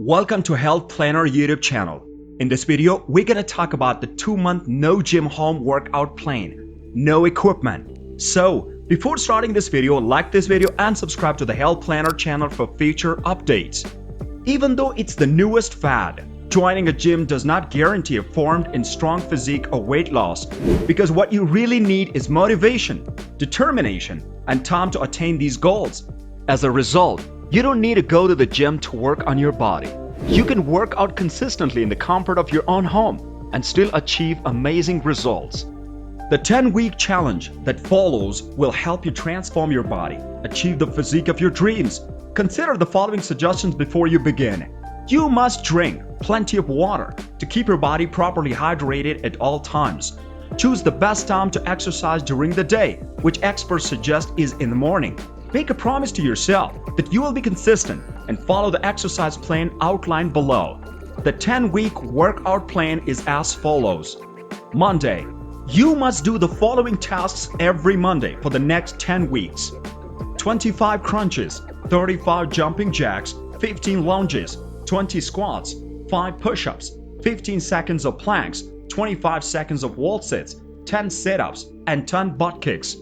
Welcome to Health Planner YouTube channel. In this video, we're gonna talk about the 2-month no gym home workout plan, no equipment. So, before starting this video, like this video and subscribe to the Health Planner channel for future updates. Even though it's the newest fad, joining a gym does not guarantee a formed and strong physique or weight loss, because what you really need is motivation, determination, and time to attain these goals. As a result, you don't need to go to the gym to work on your body. You can work out consistently in the comfort of your own home and still achieve amazing results. The 10-week challenge that follows will help you transform your body, achieve the physique of your dreams. Consider the following suggestions before you begin. You must drink plenty of water to keep your body properly hydrated at all times. Choose the best time to exercise during the day, which experts suggest is in the morning. Make a promise to yourself that you will be consistent and follow the exercise plan outlined below. The 10-week workout plan is as follows. Monday. You must do the following tasks every Monday for the next 10 weeks. 25 crunches, 35 jumping jacks, 15 lunges, 20 squats, 5 push-ups, 15 seconds of planks, 25 seconds of wall sits, 10 sit-ups, and 10 butt kicks.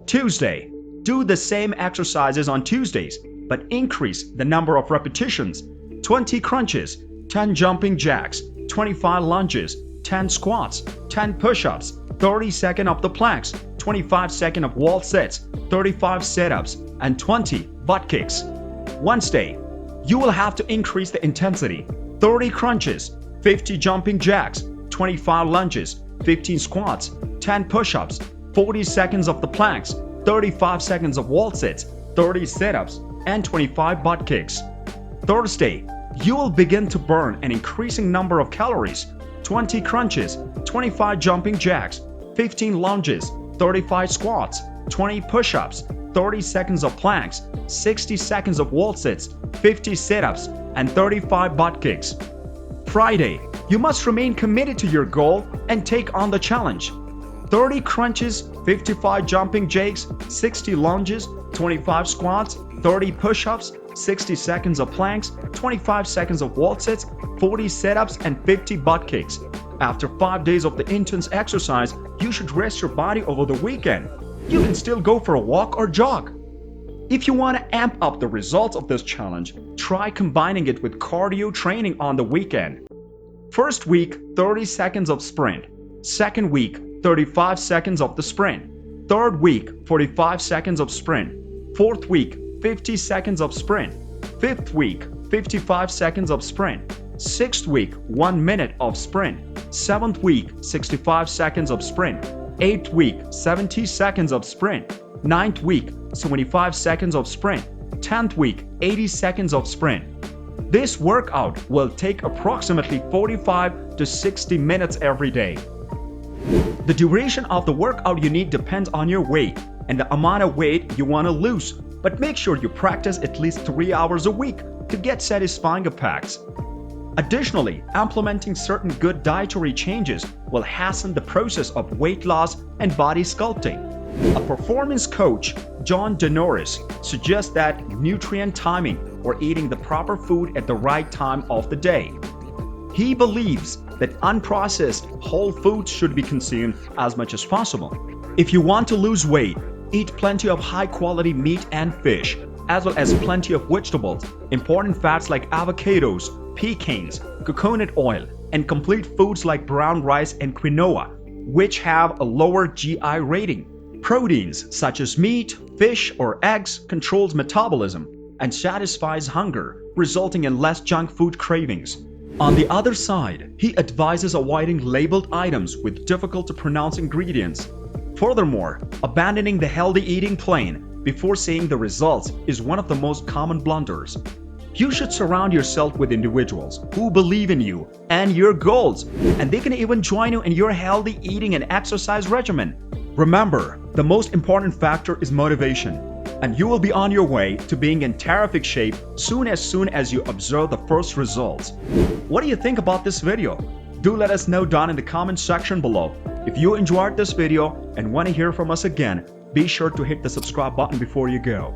Tuesday. Do the same exercises on Tuesdays, but increase the number of repetitions. 20 crunches, 10 jumping jacks, 25 lunges, 10 squats, 10 push-ups, 30 seconds of the planks, 25 seconds of wall sits, 35 sit-ups, and 20 butt kicks. Wednesday, you will have to increase the intensity. 30 crunches, 50 jumping jacks, 25 lunges, 15 squats, 10 push-ups, 40 seconds of the planks, 35 seconds of wall sits, 30 sit-ups, and 25 butt kicks. Thursday, you will begin to burn an increasing number of calories. 20 crunches, 25 jumping jacks, 15 lunges, 35 squats, 20 push-ups, 30 seconds of planks, 60 seconds of wall sits, 50 sit-ups, and 35 butt kicks. Friday, you must remain committed to your goal and take on the challenge. 30 crunches, 55 jumping jacks, 60 lunges, 25 squats, 30 push-ups, 60 seconds of planks, 25 seconds of wall sits, 40 sit-ups, and 50 butt kicks. After 5 days of the intense exercise, you should rest your body over the weekend. You can still go for a walk or jog. If you want to amp up the results of this challenge, try combining it with cardio training on the weekend. First week, 30 seconds of sprint. Second week, 35 seconds of the sprint. Third week, 45 seconds of sprint. Fourth week, 50 seconds of sprint. Fifth week, 55 seconds of sprint. Sixth week, 1 minute of sprint. Seventh week, 65 seconds of sprint. Eighth week, 70 seconds of sprint. Ninth week, 75 seconds of sprint. 10th week, 80 seconds of sprint. This workout will take approximately 45 to 60 minutes every day. The duration of the workout you need depends on your weight and the amount of weight you want to lose, but make sure you practice at least 3 hours a week to get satisfying effects. Additionally, implementing certain good dietary changes will hasten the process of weight loss and body sculpting. A performance coach, John Denoris, suggests that nutrient timing or eating the proper food at the right time of the day. He believes that unprocessed whole foods should be consumed as much as possible. If you want to lose weight, eat plenty of high-quality meat and fish, as well as plenty of vegetables, important fats like avocados, pecans, coconut oil, and complete foods like brown rice and quinoa, which have a lower GI rating. Proteins such as meat, fish, or eggs controls metabolism and satisfies hunger, resulting in less junk food cravings. On the other side, he advises avoiding labeled items with difficult-to-pronounce ingredients. Furthermore, abandoning the healthy eating plan before seeing the results is one of the most common blunders. You should surround yourself with individuals who believe in you and your goals, and they can even join you in your healthy eating and exercise regimen. Remember, the most important factor is motivation, and you will be on your way to being in terrific shape soon as you observe the first results. What do you think about this video? Do let us know down in the comment section below. If you enjoyed this video and want to hear from us again, be sure to hit the subscribe button before you go.